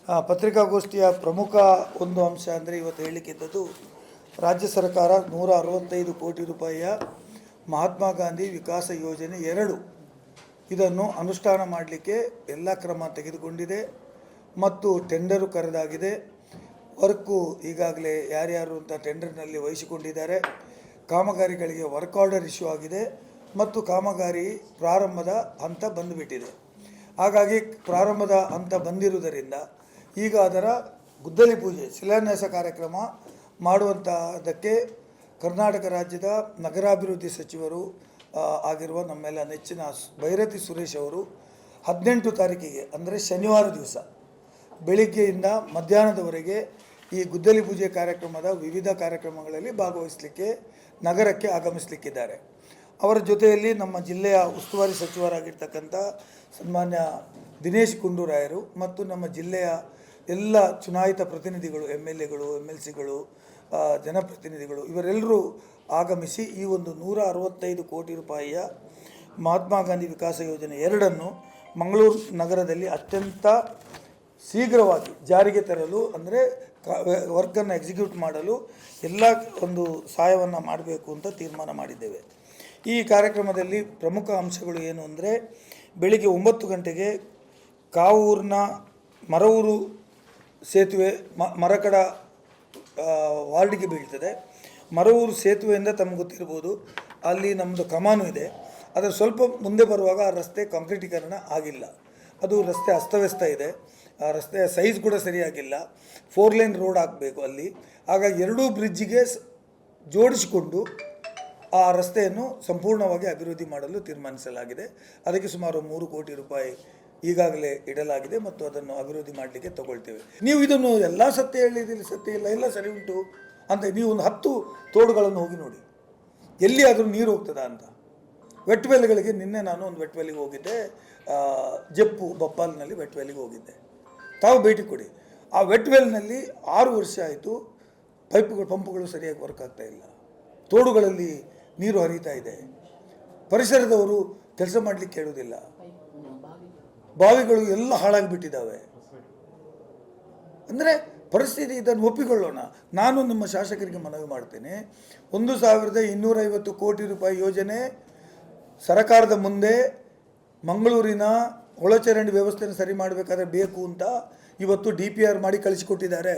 ಪತ್ರಿಕಾಗೋಷ್ಠಿಯ ಪ್ರಮುಖ ಒಂದು ಅಂಶ ಅಂದರೆ ಇವತ್ತು ಹೇಳಲಿಕ್ಕಿದ್ದದ್ದು ರಾಜ್ಯ ಸರ್ಕಾರ 165 ಕೋಟಿ ರೂಪಾಯಿಯ ಮಹಾತ್ಮ ಗಾಂಧಿ ವಿಕಾಸ ಯೋಜನೆ 2 ಇದನ್ನು ಅನುಷ್ಠಾನ ಮಾಡಲಿಕ್ಕೆ ಎಲ್ಲ ಕ್ರಮ ತೆಗೆದುಕೊಂಡಿದೆ ಮತ್ತು ಟೆಂಡರು ಕರೆದಾಗಿದೆ. ವರ್ಕು ಈಗಾಗಲೇ ಯಾರ್ಯಾರು ಅಂತ ಟೆಂಡರ್ನಲ್ಲಿ ವಹಿಸಿಕೊಂಡಿದ್ದಾರೆ. ಕಾಮಗಾರಿಗಳಿಗೆ ವರ್ಕ್ ಆರ್ಡರ್ ಇಶ್ಯೂ ಆಗಿದೆ ಮತ್ತು ಕಾಮಗಾರಿ ಪ್ರಾರಂಭದ ಹಂತ ಬಂದುಬಿಟ್ಟಿದೆ. ಹಾಗಾಗಿ ಪ್ರಾರಂಭದ ಹಂತ ಬಂದಿರುವುದರಿಂದ ಈಗ ಅದರ ಗುದ್ದಲಿ ಪೂಜೆ ಶಿಲಾನ್ಯಾಸ ಕಾರ್ಯಕ್ರಮ ಮಾಡುವಂಥದ್ದಕ್ಕೆ ಕರ್ನಾಟಕ ರಾಜ್ಯದ ನಗರಾಭಿವೃದ್ಧಿ ಸಚಿವರು ಆಗಿರುವ ನಮ್ಮೆಲ್ಲ ನೆಚ್ಚಿನ ಭೈರತಿ ಸುರೇಶ್ ಅವರು 18 ತಾರೀಕಿಗೆ ಅಂದರೆ ಶನಿವಾರ ದಿವಸ ಬೆಳಿಗ್ಗೆಯಿಂದ ಮಧ್ಯಾಹ್ನದವರೆಗೆ ಈ ಗುದ್ದಲಿ ಪೂಜೆ ಕಾರ್ಯಕ್ರಮದ ವಿವಿಧ ಕಾರ್ಯಕ್ರಮಗಳಲ್ಲಿ ಭಾಗವಹಿಸಲಿಕ್ಕೆ ನಗರಕ್ಕೆ ಆಗಮಿಸಲಿಕ್ಕಿದ್ದಾರೆ. ಅವರ ಜೊತೆಯಲ್ಲಿ ನಮ್ಮ ಜಿಲ್ಲೆಯ ಉಸ್ತುವಾರಿ ಸಚಿವರಾಗಿರ್ತಕ್ಕಂಥ ಸನ್ಮಾನ್ಯ ದಿನೇಶ್ ಗುಂಡೂರಾಯರು ಮತ್ತು ನಮ್ಮ ಜಿಲ್ಲೆಯ ಎಲ್ಲ ಚುನಾಯಿತ ಪ್ರತಿನಿಧಿಗಳು, MLAಗಳು, MLCಗಳು, ಜನಪ್ರತಿನಿಧಿಗಳು ಇವರೆಲ್ಲರೂ ಆಗಮಿಸಿ ಈ ಒಂದು 165 ಕೋಟಿ ರೂಪಾಯಿಯ ಮಹಾತ್ಮ ಗಾಂಧಿ ವಿಕಾಸ ಯೋಜನೆ 2 ಮಂಗಳೂರು ನಗರದಲ್ಲಿ ಅತ್ಯಂತ ಶೀಘ್ರವಾಗಿ ಜಾರಿಗೆ ತರಲು ಅಂದರೆ ವರ್ಕನ್ನು ಎಕ್ಸಿಕ್ಯೂಟ್ ಮಾಡಲು ಎಲ್ಲ ಒಂದು ಸಹಾಯವನ್ನು ಮಾಡಬೇಕು ಅಂತ ತೀರ್ಮಾನ ಮಾಡಿದ್ದೇವೆ. ಈ ಕಾರ್ಯಕ್ರಮದಲ್ಲಿ ಪ್ರಮುಖ ಅಂಶಗಳು ಏನು ಅಂದರೆ ಬೆಳಿಗ್ಗೆ 9 ಗಂಟೆಗೆ ಕಾವೂರಿನ ಮರವೂರು ಸೇತುವೆ ಮರಕಡ ವಾರ್ಡಿಗೆ ಬೀಳ್ತದೆ. ಮರವೂರು ಸೇತುವೆಯಿಂದ ತಮಗೆ ಗೊತ್ತಿರ್ಬೋದು, ಅಲ್ಲಿ ನಮ್ಮದು ಕಮಾನು ಇದೆ. ಅದರ ಸ್ವಲ್ಪ ಮುಂದೆ ಬರುವಾಗ ಆ ರಸ್ತೆ ಕಾಂಕ್ರೀಟೀಕರಣ ಆಗಿಲ್ಲ. ಅದು ರಸ್ತೆ ಅಸ್ತವ್ಯಸ್ತ ಇದೆ. ಆ ರಸ್ತೆಯ ಸೈಜ್ ಕೂಡ ಸರಿಯಾಗಿಲ್ಲ. 4 ಲೇನ್ ರೋಡ್ ಆಗಬೇಕು ಅಲ್ಲಿ. ಹಾಗಾಗಿ 2 ಬ್ರಿಡ್ಜಿಗೆ ಜೋಡಿಸಿಕೊಂಡು ಆ ರಸ್ತೆಯನ್ನು ಸಂಪೂರ್ಣವಾಗಿ ಅಭಿವೃದ್ಧಿ ಮಾಡಲು ತೀರ್ಮಾನಿಸಲಾಗಿದೆ. ಅದಕ್ಕೆ ಸುಮಾರು 3 ಕೋಟಿ ರೂಪಾಯಿ ಈಗಾಗಲೇ ಇಡಲಾಗಿದೆ ಮತ್ತು ಅದನ್ನು ಅಭಿವೃದ್ಧಿ ಮಾಡಲಿಕ್ಕೆ ತಗೊಳ್ತೇವೆ. ನೀವು ಇದನ್ನು ಎಲ್ಲ ಸತ್ಯ ಹೇಳಿದ್ದೀರಿ, ಸತ್ಯ ಇಲ್ಲ, ಎಲ್ಲ ಸರಿ ಉಂಟು ಅಂತ ನೀವು ಒಂದು 10 ತೋಡುಗಳನ್ನು ಹೋಗಿ ನೋಡಿ, ಎಲ್ಲಿ ಆದರೂ ನೀರು ಹೋಗ್ತದಾ ಅಂತ. ವೆಟ್ ವೆಲ್ಗಳಿಗೆ ನಿನ್ನೆ ನಾನು ಒಂದು ವೆಟ್ ವೆಲ್ಲಿಗೆ ಹೋಗಿದ್ದೆ, ಜಪ್ಪು ಬಪ್ಪಾಲ್ನಲ್ಲಿ ವೆಟ್ ವೆಲ್ಲಿಗೆ ಹೋಗಿದ್ದೆ. ತಾವು ಭೇಟಿ ಕೊಡಿ. ಆ ವೆಟ್ ವೆಲ್ನಲ್ಲಿ 6 ವರ್ಷ ಆಯಿತು, ಪಂಪುಗಳು ಸರಿಯಾಗಿ ವರ್ಕ್ ಆಗ್ತಾ ಇಲ್ಲ, ತೋಡುಗಳಲ್ಲಿ ನೀರು ಹರಿತಾ ಇದೆ, ಪರಿಸರದವರು ಕೆಲಸ ಮಾಡಲಿಕ್ಕೆ ಹೇಳುವುದಿಲ್ಲ, ಬಾವಿಗಳು ಎಲ್ಲ ಹಾಳಾಗಿಬಿಟ್ಟಿದ್ದಾವೆ. ಅಂದರೆ ಪರಿಸ್ಥಿತಿ, ಇದನ್ನು ಒಪ್ಪಿಕೊಳ್ಳೋಣ. ನಾನು ನಮ್ಮ ಶಾಸಕರಿಗೆ ಮನವಿ ಮಾಡ್ತೇನೆ, 1250 ಕೋಟಿ ರೂಪಾಯಿ ಯೋಜನೆ ಸರ್ಕಾರದ ಮುಂದೆ ಮಂಗಳೂರಿನ ಒಳಚರಂಡಿ ವ್ಯವಸ್ಥೆಯನ್ನು ಸರಿ ಮಾಡಬೇಕಾದ್ರೆ ಬೇಕು ಅಂತ ಇವತ್ತು DPR ಮಾಡಿ ಕಳಿಸಿಕೊಟ್ಟಿದ್ದಾರೆ.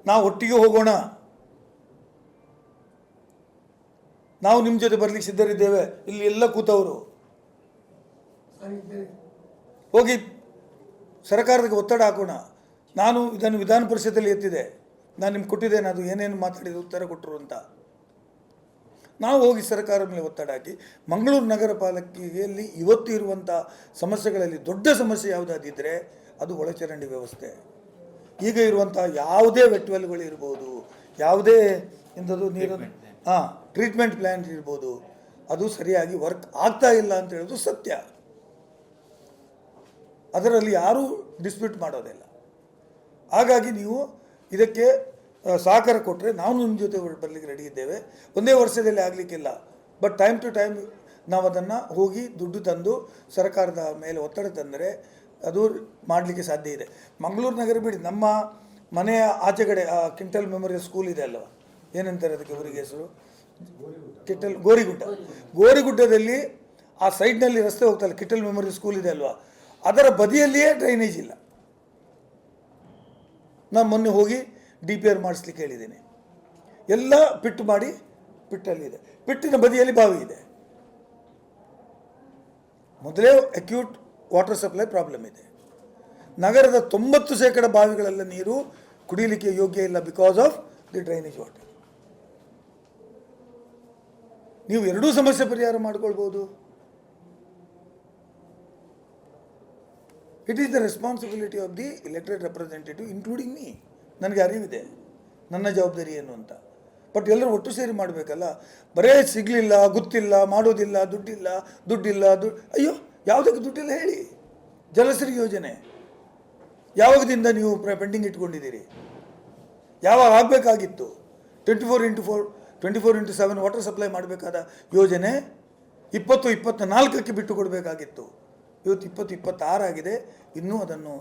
ನಾವು ಒಟ್ಟಿಗೆ ಹೋಗೋಣ, ನಾವು ನಿಮ್ಮ ಜೊತೆ ಬರಲಿಕ್ಕೆ ಸಿದ್ಧರಿದ್ದೇವೆ. ಇಲ್ಲಿ ಎಲ್ಲ ಕೂತವರು ಹೋಗಿ ಸರ್ಕಾರಕ್ಕೆ ಒತ್ತಡ ಹಾಕೋಣ. ನಾನು ಇದನ್ನು ವಿಧಾನ ಪರಿಷತ್ತಲ್ಲಿ ಎತ್ತಿದೆ, ನಾನು ನಿಮ್ಗೆ ಕೊಟ್ಟಿದ್ದೇನೆ, ಅದು ಏನೇನು ಮಾತಾಡಿದ ಉತ್ತರ ಕೊಟ್ಟರು ಅಂತ. ನಾವು ಹೋಗಿ ಸರ್ಕಾರದ ಮೇಲೆ ಒತ್ತಡ ಹಾಕಿ ಮಂಗಳೂರು ನಗರ ಪಾಲಿಕೆಯಲ್ಲಿ ಇವತ್ತು ಇರುವಂಥ ಸಮಸ್ಯೆಗಳಲ್ಲಿ ದೊಡ್ಡ ಸಮಸ್ಯೆ ಯಾವುದಾದಿದ್ದರೆ ಅದು ಒಳಚರಂಡಿ ವ್ಯವಸ್ಥೆ. ಈಗ ಇರುವಂಥ ಯಾವುದೇ ವೆಟ್ವೆಲ್ಗಳು ಇರ್ಬೋದು, ಯಾವುದೇ ಇಂಥದ್ದು ನೀರು ಟ್ರೀಟ್ಮೆಂಟ್ ಪ್ಲ್ಯಾನ್ ಇರ್ಬೋದು, ಅದು ಸರಿಯಾಗಿ ವರ್ಕ್ ಆಗ್ತಾ ಇಲ್ಲ ಅಂತ ಹೇಳೋದು ಸತ್ಯ. ಅದರಲ್ಲಿ ಯಾರೂ ಡಿಸ್ಪ್ಯೂಟ್ ಮಾಡೋದಿಲ್ಲ. ಹಾಗಾಗಿ ನೀವು ಇದಕ್ಕೆ ಸಹಕಾರ ಕೊಟ್ಟರೆ ನಾವು ನಿಮ್ಮ ಜೊತೆ ಬರಲಿಕ್ಕೆ ರೆಡಿ ಇದ್ದೇವೆ. ಒಂದೇ ವರ್ಷದಲ್ಲಿ ಆಗಲಿಕ್ಕಿಲ್ಲ, ಬಟ್ ಟೈಮ್ ಟು ಟೈಮ್ ನಾವು ಅದನ್ನು ಹೋಗಿ ದುಡ್ಡು ತಂದು ಸರ್ಕಾರದ ಮೇಲೆ ಒತ್ತಡ ತಂದರೆ ಅದು ಮಾಡಲಿಕ್ಕೆ ಸಾಧ್ಯ ಇದೆ. ಮಂಗಳೂರು ನಗರ ಬಿಡಿ, ನಮ್ಮ ಮನೆಯ ಆಚೆಗಡೆ ಕಿಂಟಲ್ ಮೆಮೋರಿಯಲ್ ಸ್ಕೂಲ್ ಇದೆ ಅಲ್ವ, ಏನಂತಾರೆ ಅದಕ್ಕೆ ಊರಿಗೆ ಹೆಸರು, ಗೋರಿಗುಡ್ಡದಲ್ಲಿ ಆ ಸೈಡ್ನಲ್ಲಿ ರಸ್ತೆ ಹೋಗ್ತಲ್ಲ, ಕಿಟಲ್ ಮೆಮೋರಿಯಲ್ ಸ್ಕೂಲ್ ಇದೆ ಅಲ್ವಾ, ಅದರ ಬದಿಯಲ್ಲಿಯೇ ಡ್ರೈನೇಜ್ ಇಲ್ಲ. ನಾನು ಮೊನ್ನೆ ಹೋಗಿ DPR ಮಾಡಿಸ್ಲಿಕ್ಕೆ ಹೇಳಿದ್ದೀನಿ. ಎಲ್ಲ ಪಿಟ್ಟು ಮಾಡಿ, ಪಿಟ್ಟಲ್ಲಿದೆ, ಪಿಟ್ಟಿನ ಬದಿಯಲ್ಲಿ ಬಾವಿ ಇದೆ. ಮೊದಲೇ ಅಕ್ಯೂಟ್ ವಾಟರ್ ಸಪ್ಲೈ ಪ್ರಾಬ್ಲಮ್ ಇದೆ. ನಗರದ 90% ಬಾವಿಗಳೆಲ್ಲ ನೀರು ಕುಡಿಯಲಿಕ್ಕೆ ಯೋಗ್ಯ ಇಲ್ಲ, because of the drainage water. ನೀವು 2 ಸಮಸ್ಯೆ ಪರಿಹಾರ ಮಾಡ್ಕೊಳ್ಬೋದು. It is the responsibility of the elected representative including me. ನನಗೆ ಅರಿವಿದೆ ನನ್ನ ಜವಾಬ್ದಾರಿ ಏನು ಅಂತ. ಬಟ್ ಎಲ್ಲರೂ ಒಟ್ಟು ಸೇರಿ ಮಾಡಬೇಕಲ್ಲ. ಬರೇ ಸಿಗಲಿಲ್ಲ, ಗೊತ್ತಿಲ್ಲ, ಮಾಡೋದಿಲ್ಲ, ದುಡ್ಡಿಲ್ಲ. ಅಯ್ಯೋ, ಯಾವುದಕ್ಕೆ ದುಡ್ಡಿಲ್ಲ ಹೇಳಿ. ಜಲಶ್ರೀ ಯೋಜನೆ ಯಾವಾಗದಿಂದ ನೀವು ಪೆಂಡಿಂಗ್ ಇಟ್ಕೊಂಡಿದ್ದೀರಿ? ಯಾವಾಗ ಆಗಬೇಕಾಗಿತ್ತು? 24x7 ವಾಟರ್ ಸಪ್ಲೈ ಮಾಡಬೇಕಾದ ಯೋಜನೆ 2024ಕ್ಕೆ ಬಿಟ್ಟು ಕೊಡಬೇಕಾಗಿತ್ತು. ಇವತ್ತು 2026 ಆಗಿದೆ. ಇನ್ನೂ ಅದನ್ನು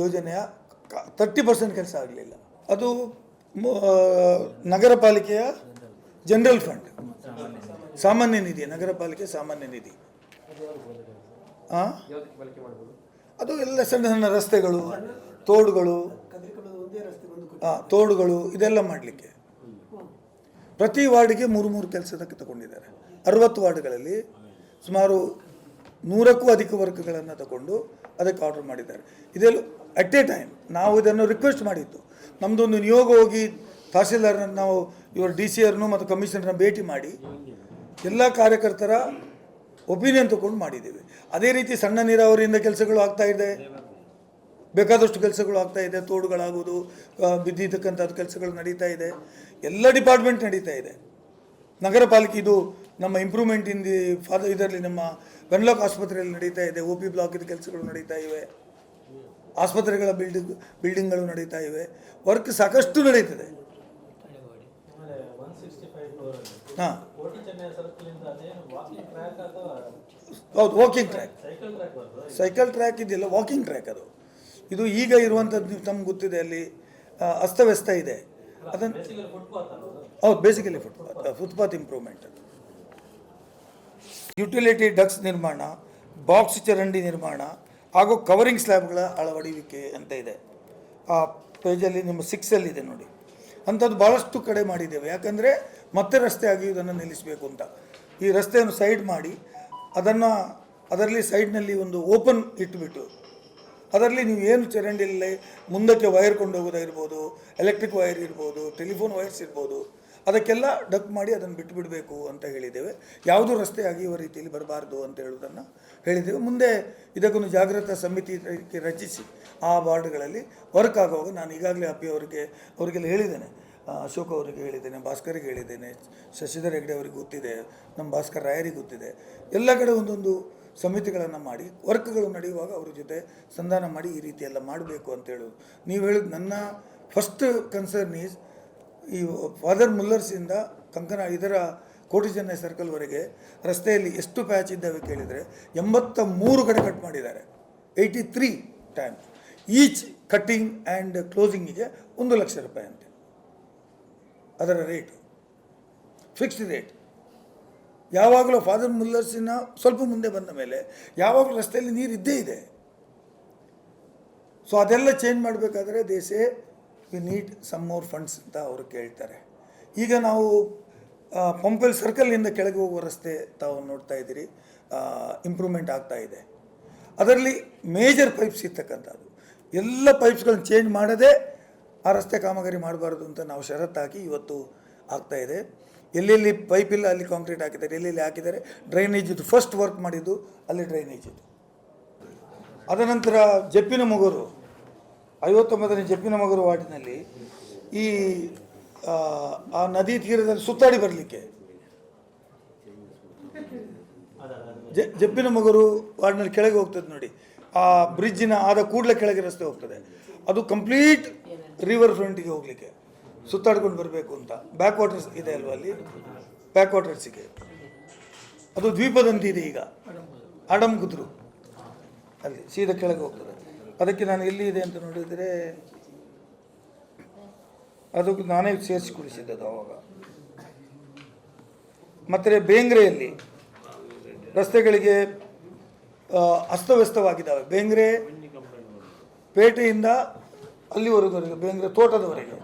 ಯೋಜನೆಯ 30% ಕೆಲಸ ಆಗಲಿಲ್ಲ. ಅದು ನಗರ ಪಾಲಿಕೆಯ ಜನರಲ್ ಫಂಡ್, ಸಾಮಾನ್ಯ ನಿಧಿ, ನಗರ ಪಾಲಿಕೆ ಸಾಮಾನ್ಯ ನಿಧಿ. ಅದು ಎಲ್ಲ ಸಣ್ಣ ಸಣ್ಣ ರಸ್ತೆಗಳು, ತೋಡುಗಳು ಇದೆಲ್ಲ ಮಾಡಲಿಕ್ಕೆ ಪ್ರತಿ ವಾರ್ಡಿಗೆ 3 ಕೆಲಸದಕ್ಕೆ ತಗೊಂಡಿದ್ದಾರೆ. 60 ವಾರ್ಡ್ಗಳಲ್ಲಿ ಸುಮಾರು 100ಕ್ಕೂ ಅಧಿಕ ವರ್ಕ್ಗಳನ್ನು ತಗೊಂಡು ಅದಕ್ಕೆ ಆರ್ಡರ್ ಮಾಡಿದ್ದಾರೆ. ಇದೆಲ್ಲ ಅಟ್ ಎ ಟೈಮ್ ನಾವು ಇದನ್ನು ರಿಕ್ವೆಸ್ಟ್ ಮಾಡಿದ್ದು. ನಮ್ಮದೊಂದು ನಿಯೋಗ ಹೋಗಿ ತಹಸೀಲ್ದಾರ್ನ ನಾವು ಇವರು DCRನು ಮತ್ತು ಕಮಿಷನರ್ನ ಭೇಟಿ ಮಾಡಿ ಎಲ್ಲ ಕಾರ್ಯಕರ್ತರ ಒಪಿನಿಯನ್ ತಗೊಂಡು ಮಾಡಿದ್ದೇವೆ. ಅದೇ ರೀತಿ ಸಣ್ಣ ನೀರಾವರಿಯಿಂದ ಕೆಲಸಗಳು ಆಗ್ತಾ ಇದೆ, ಬೇಕಾದಷ್ಟು ಕೆಲಸಗಳು ಆಗ್ತಾ ಇದೆ. ತೋಡುಗಳಾಗೋದು, ಬಿದ್ದಿದ್ದಕ್ಕಂಥದ್ದು ಕೆಲಸಗಳು ನಡೀತಾ ಇದೆ. ಎಲ್ಲ ಡಿಪಾರ್ಟ್ಮೆಂಟ್ ನಡೀತಾ ಇದೆ. ನಗರ ಪಾಲಿಕೆ ಇದು ನಮ್ಮ ಇಂಪ್ರೂವ್ಮೆಂಟ್ ಇನ್ ದಿ ಇದರಲ್ಲಿ ನಮ್ಮ ವೆನ್ಲಾಕ್ ಆಸ್ಪತ್ರೆಯಲ್ಲಿ ನಡೀತಾ ಇದೆ. OP ಬ್ಲಾಕ್ ಕೆಲಸಗಳು ನಡೀತಾ ಇವೆ. ಆಸ್ಪತ್ರೆಗಳ ಬಿಲ್ಡಿಂಗ್ಗಳು ನಡೀತಾ ಇವೆ. ವರ್ಕ್ ಸಾಕಷ್ಟು ನಡೀತದೆ. ಹಾಂ, ಹೌದು, ವಾಕಿಂಗ್ ಟ್ರ್ಯಾಕ್, ಸೈಕಲ್ ಟ್ರ್ಯಾಕ್ ಇದೆಯಲ್ಲ, ವಾಕಿಂಗ್ ಟ್ರ್ಯಾಕ್ ಅದು. ಇದು ಈಗ ಇರುವಂಥದ್ದು ತಮ್ಗೆ ಗೊತ್ತಿದೆ, ಅಲ್ಲಿ ಅಸ್ತವ್ಯಸ್ತ ಇದೆ. ಅದನ್ನು ಹೌದು, basically footpath improvement, utility ducks ನಿರ್ಮಾಣ, ಬಾಕ್ಸ್ ಚರಂಡಿ ನಿರ್ಮಾಣ ಹಾಗೂ ಕವರಿಂಗ್ ಸ್ಲ್ಯಾಬ್ಗಳ ಅಳವಡಿಕೆ ಅಂತ ಇದೆ. ಆ ಪೇಜಲ್ಲಿ ನಿಮ್ಮ 6 ಇದೆ ನೋಡಿ. ಅಂಥದ್ದು ಭಾಳಷ್ಟು ಕಡೆ ಮಾಡಿದ್ದೇವೆ. ಯಾಕಂದರೆ ಮತ್ತೆ ರಸ್ತೆ ಆಗಿ ಇದನ್ನು ನಿಲ್ಲಿಸಬೇಕು ಅಂತ. ಈ ರಸ್ತೆಯನ್ನು ಸೈಡ್ ಮಾಡಿ ಅದರಲ್ಲಿ ಸೈಡ್ನಲ್ಲಿ ಒಂದು ಓಪನ್ ಇಟ್ಬಿಟ್ಟು ಅದರಲ್ಲಿ ನೀವು ಏನು ಚರಂಡಿಯಲ್ಲಿ ಮುಂದಕ್ಕೆ ವೈರ್ ಕೊಂಡು ಹೋಗೋದಾಗಿರ್ಬೋದು, ಎಲೆಕ್ಟ್ರಿಕ್ ವೈರ್ ಇರ್ಬೋದು, ಟೆಲಿಫೋನ್ ವೈರ್ಸ್ ಇರ್ಬೋದು, ಅದಕ್ಕೆಲ್ಲ ಡಕ್ ಮಾಡಿ ಅದನ್ನು ಬಿಟ್ಟುಬಿಡಬೇಕು ಅಂತ ಹೇಳಿದ್ದೇವೆ. ಯಾವುದೂ ರಸ್ತೆ ಅಗೆಯುವ ರೀತಿಯಲ್ಲಿ ಬರಬಾರ್ದು ಅಂತ ಹೇಳೋದನ್ನು ಹೇಳಿದ್ದೇವೆ. ಮುಂದೆ ಇದಕ್ಕೊಂದು ಜಾಗೃತ ಸಮಿತಿ ರಚಿಸಿ ಆ ವಾರ್ಡ್ಗಳಲ್ಲಿ ವರ್ಕ್ ಆಗುವಾಗ ನಾನು ಈಗಾಗಲೇ ಅಪ್ಪಿ ಅವರಿಗೆಲ್ಲ ಹೇಳಿದ್ದೇನೆ, ಅಶೋಕ್ ಅವರಿಗೆ ಹೇಳಿದ್ದೇನೆ, ಭಾಸ್ಕರ್ಗೆ ಹೇಳಿದ್ದೇನೆ, ಶಶಿಧರ್ ಹೆಗ್ಡೆ ಅವರಿಗೆ ಗೊತ್ತಿದೆ, ನಮ್ಮ ಭಾಸ್ಕರ್ ರಾಯರಿಗೆ ಗೊತ್ತಿದೆ. ಎಲ್ಲ ಕಡೆ ಒಂದೊಂದು ಸಮಿತಿಗಳನ್ನು ಮಾಡಿ ವರ್ಕ್ಗಳು ನಡೆಯುವಾಗ ಅವ್ರ ಜೊತೆ ಸಂಧಾನ ಮಾಡಿ ಈ ರೀತಿ ಎಲ್ಲ ಮಾಡಬೇಕು ಅಂತ ಹೇಳೋದು. ನೀವು ಹೇಳಿದ ನನ್ನ ಫಸ್ಟ್ ಕನ್ಸರ್ನ್ ಈಸ್ ಈ ಫಾದರ್ ಮುಲ್ಲರ್ಸಿಂದ ಇದರ ಕೋಟಿ ಚೆನ್ನೈ ಸರ್ಕಲ್ವರೆಗೆ ರಸ್ತೆಯಲ್ಲಿ ಎಷ್ಟು ಪ್ಯಾಚ್ ಇದ್ದಾವೆ ಕೇಳಿದರೆ 83 ಕಡೆ ಕಟ್ ಮಾಡಿದ್ದಾರೆ. 83 ಟೈಮ್ ಈಚ್ ಕಟ್ಟಿಂಗ್ ಆ್ಯಂಡ್ ಕ್ಲೋಸಿಂಗಿಗೆ 1 ಲಕ್ಷ ರೂಪಾಯಿ ಅಂತೆ ಅದರ ರೇಟ್, ಫಿಕ್ಸ್ಡ್ ರೇಟ್. ಯಾವಾಗಲೂ ಫಾದರ್ ಮುಲ್ಲರ್ಸಿನ ಸ್ವಲ್ಪ ಮುಂದೆ ಬಂದ ಮೇಲೆ ಯಾವಾಗಲೂ ರಸ್ತೆಯಲ್ಲಿ ನೀರು ಇದ್ದೇ ಇದೆ. ಸೊ ಅದೆಲ್ಲ ಚೇಂಜ್ ಮಾಡಬೇಕಾದ್ರೆ they say we need some more funds ಅಂತ ಅವರು ಕೇಳ್ತಾರೆ. ಈಗ ನಾವು ಪಂಪೆಲ್ ಸರ್ಕಲ್ನಿಂದ ಕೆಳಗೆ ಹೋಗುವ ರಸ್ತೆ ತಾವು ನೋಡ್ತಾ ಇದ್ದೀರಿ, ಇಂಪ್ರೂವ್ಮೆಂಟ್ ಆಗ್ತಾ ಇದೆ. ಅದರಲ್ಲಿ ಮೇಜರ್ ಪೈಪ್ಸ್ ಇರ್ತಕ್ಕಂಥದ್ದು ಎಲ್ಲ ಪೈಪ್ಸ್ಗಳನ್ನು ಚೇಂಜ್ ಮಾಡದೆ ಆ ರಸ್ತೆ ಕಾಮಗಾರಿ ಮಾಡಬಾರ್ದು ಅಂತ ನಾವು ಷರತ್ತಾಗಿ ಇವತ್ತು ಆಗ್ತಾ ಇದೆ. ಎಲ್ಲೆಲ್ಲಿ ಪೈಪ್ ಇಲ್ಲ ಅಲ್ಲಿ ಕಾಂಕ್ರೀಟ್ ಹಾಕಿದ್ದಾರೆ, ಎಲ್ಲೆಲ್ಲಿ ಹಾಕಿದ್ದಾರೆ ಡ್ರೈನೇಜ್ ಇದು ಫಸ್ಟ್ ವರ್ಕ್ ಮಾಡಿದ್ದು ಅಲ್ಲಿ ಡ್ರೈನೇಜ್ ಇದು. ಅದನಂತರ ಜಪ್ಪಿನಮೊಗರು 59ನೇ ಜಪ್ಪಿನಮೊಗರು ವಾರ್ಡಿನಲ್ಲಿ ಈ ಆ ನದಿ ತೀರದಲ್ಲಿ ಸುತ್ತಾಡಿ ಬರಲಿಕ್ಕೆ ಜಪ್ಪಿನಮೊಗರು ವಾರ್ಡ್ನಲ್ಲಿ ಕೆಳಗೆ ಹೋಗ್ತದೆ ನೋಡಿ, ಆ ಬ್ರಿಡ್ಜಿನ ಆದ ಕೂಡಲೇ ಕೆಳಗೆ ರಸ್ತೆ ಹೋಗ್ತದೆ. ಅದು ಕಂಪ್ಲೀಟ್ ರಿವರ್ ಫ್ರಂಟಿಗೆ ಹೋಗಲಿಕ್ಕೆ ಸುತ್ತಾಡ್ಕೊಂಡು ಬರಬೇಕು ಅಂತ. ಬ್ಯಾಕ್ ವಾಟರ್ಸ್ ಇದೆ ಅಲ್ವ ಅಲ್ಲಿ, ಬ್ಯಾಕ್ ವಾಟರ್ಸಿಗೆ ಅದು ದ್ವೀಪದಂತೆ ಇದೆ ಈಗ, ಅಡಂಗುದ್ರು ಅಲ್ಲಿ ಸೀದಾ ಕೆಳಗೆ ಹೋಗ್ತದೆ. ಅದಕ್ಕೆ ನಾನು ಎಲ್ಲಿ ಇದೆ ಅಂತ ನೋಡಿದರೆ ಅದಕ್ಕೆ ನಾನೇ ಸೇರಿಸಿಕೊಳಿಸಿದ್ದದು ಅವಾಗ. ಮತ್ತು ಬೇಂಗ್ರೆಯಲ್ಲಿ ರಸ್ತೆಗಳಿಗೆ ಅಸ್ತವ್ಯಸ್ತವಾಗಿದ್ದಾವೆ. ಬೇಂಗ್ರೆ ಪೇಟೆಯಿಂದ ಅಲ್ಲಿವರೆಗೂ, ಬೇಂಗ್ರೆ ತೋಟದವರೆಗೆ.